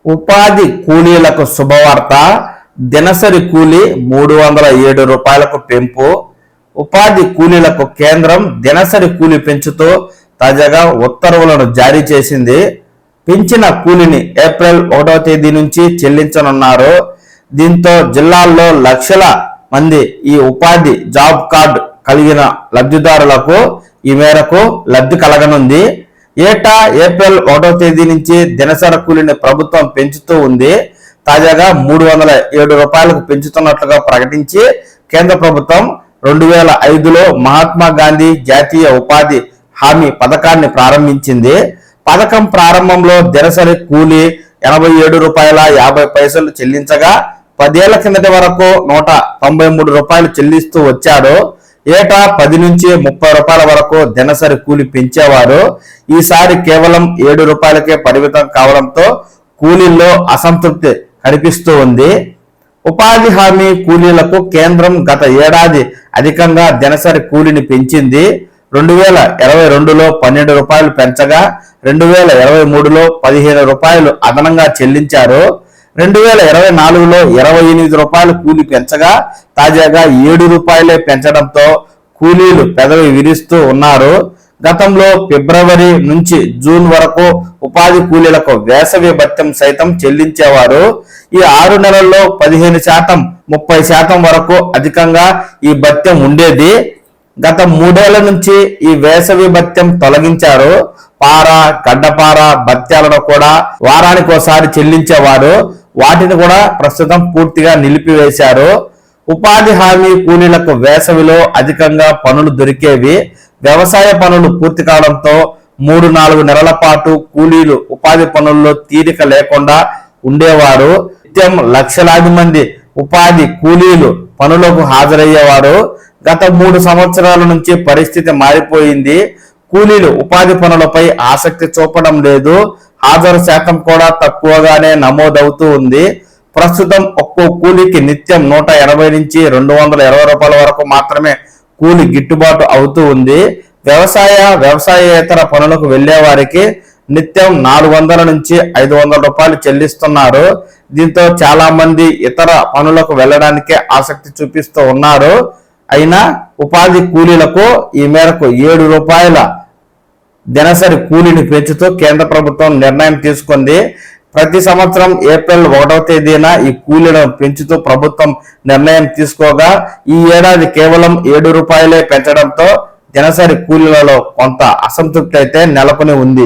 ఉపాధి కూలీలకు శుభవార్త. దినసరి కూలీ 307 రూపాయలకు పెంపు. ఉపాధి కూలీలకు కేంద్రం దినసరి కూలీ పెంచుతూ తాజాగా ఉత్తర్వులను జారీ చేసింది. పెంచిన కూలీని ఏప్రిల్ 1వ తేదీ నుంచి చెల్లించనున్నారు. దీంతో జిల్లాల్లో లక్షల మంది ఈ ఉపాధి జాబ్ కార్డు కలిగిన లబ్ధిదారులకు ఈ మేరకు లబ్ధి కలగనుంది. ఏటా ఏప్రిల్ 1వ తేదీ నుంచి దినసరి కూలీని ప్రభుత్వం పెంచుతూ ఉంది. తాజాగా 307 రూపాయలకు పెంచుతున్నట్లుగా ప్రకటించి కేంద్ర ప్రభుత్వం 2005లో మహాత్మా గాంధీ జాతీయ ఉపాధి హామీ పథకాన్ని ప్రారంభించింది. పథకం ప్రారంభంలో దినసరి కూలీ 87 రూపాయల 50 పైసలు చెల్లించగా 10 ఏళ్ల కిందటి వరకు 193 రూపాయలు చెల్లిస్తూ వచ్చారు. ఏటా 10 నుంచి 30 రూపాయల వరకు దినసరి కూలీ పెంచేవారు. ఈసారి కేవలం 7 రూపాయలకే పరిమితం కావడంతో కూలీల్లో అసంతృప్తి కనిపిస్తూ ఉంది. ఉపాధి హామీ కూలీలకు కేంద్రం గత ఏడాది అధికంగా దినసరి కూలీని పెంచింది. 2022లో 12 రూపాయలు పెంచగా 2023లో 15 రూపాయలు అదనంగా చెల్లించారు. 2024లో 28 రూపాయలు కూలీ పెంచగా తాజాగా 7 రూపాయలే పెంచడంతో కూలీలు పెదవి విరుస్తూ ఉన్నారు. గతంలో ఫిబ్రవరి నుంచి జూన్ వరకు ఉపాధి కూలీలకు వేసవి భత్యం సైతం చెల్లించేవారు. ఈ 6 నెలల్లో 15%, 30% వరకు అధికంగా ఈ భత్యం ఉండేది. గత 3 ఏళ్ల నుంచి ఈ వేసవి భత్యం తొలగించారు. పార, గడ్డపార భత్యాలను కూడా వారానికోసారి చెల్లించేవారు. వాటిని కూడా ప్రస్తుతం పూర్తిగా నిలిపివేశారు. ఉపాధి హామీ కూలీలకు వేసవిలో అధికంగా పనులు దొరికేవి. వ్యవసాయ పనులు పూర్తి కావడంతో 3-4 నెలల పాటు కూలీలు ఉపాధి పనుల్లో తీరిక లేకుండా ఉండేవారు. నిత్యం లక్షలాది మంది ఉపాధి కూలీలు పనులకు హాజరయ్యేవారు. గత 3 సంవత్సరాల నుంచి పరిస్థితి మారిపోయింది. కూలీలు ఉపాధి పనులపై ఆసక్తి చూపడం లేదు. హాజరు శాతం కూడా తక్కువగానే నమోదవుతూ ఉంది. ప్రస్తుతం ఒక్కో కూలీకి నిత్యం 180 నుంచి 220 రూపాయల వరకు మాత్రమే కూలి గిట్టుబాటు అవుతూ ఉంది. వ్యవసాయేతర పనులకు వెళ్లే వారికి నిత్యం 400 నుంచి 500 రూపాయలు చెల్లిస్తున్నారు. దీంతో చాలా మంది ఇతర పనులకు వెళ్ళడానికే ఆసక్తి చూపిస్తూ ఉన్నారు. అయినా ఉపాధి కూలీలకు ఈ మేరకు 7 రూపాయల దినసరి కూలీని పెంచుతూ కేంద్ర ప్రభుత్వం నిర్ణయం తీసుకుంది. ప్రతి సంవత్సరం ఏప్రిల్ 1వ తేదీన ఈ కూలీలను పెంచుతూ ప్రభుత్వం నిర్ణయం తీసుకోగా ఈ ఏడాది కేవలం 7 రూపాయలే పెంచడంతో దినసరి కూలీలలో కొంత అసంతృప్తి అయితే నెలకొని ఉంది.